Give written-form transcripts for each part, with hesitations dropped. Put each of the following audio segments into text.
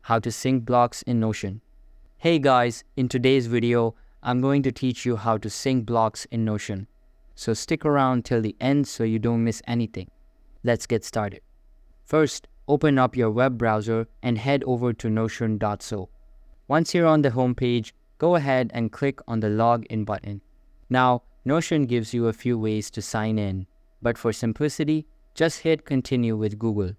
how to sync blocks in Notion. Hey guys, in today's video, I'm going to teach you how to sync blocks in Notion. So stick around till the end so you don't miss anything. Let's get started. First, open up your web browser and head over to notion.so. Once you're on the home page, go ahead and click on the login button. Now, Notion gives you a few ways to sign in, but for simplicity, just hit continue with Google.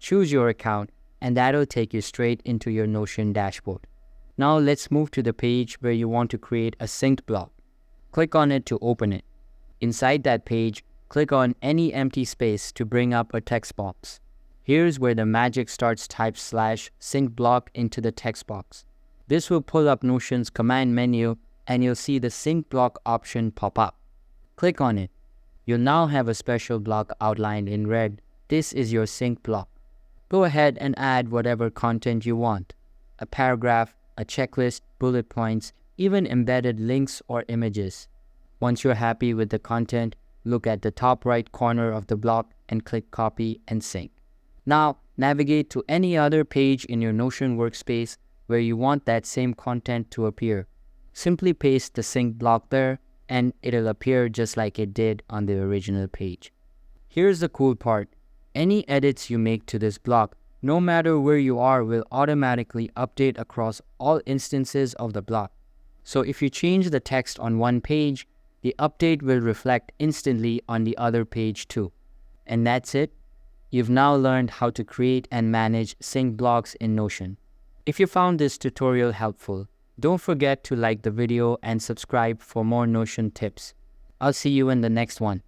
Choose your account and that'll take you straight into your Notion dashboard. Now let's move to the page where you want to create a synced block. Click on it to open it. Inside that page, click on any empty space to bring up a text box. Here's where the magic starts. Type /sync block into the text box. This will pull up Notion's command menu and you'll see the sync block option pop up. Click on it. You'll now have a special block outlined in red. This is your sync block. Go ahead and add whatever content you want. A paragraph, a checklist, bullet points, even embedded links or images. Once you're happy with the content, look at the top right corner of the block and click copy and sync. Now, navigate to any other page in your Notion workspace where you want that same content to appear. Simply paste the sync block there and it'll appear just like it did on the original page. Here's the cool part. Any edits you make to this block, no matter where you are, will automatically update across all instances of the block. So if you change the text on one page, the update will reflect instantly on the other page too. And that's it. You've now learned how to create and manage sync blocks in Notion. If you found this tutorial helpful, don't forget to like the video and subscribe for more Notion tips. I'll see you in the next one.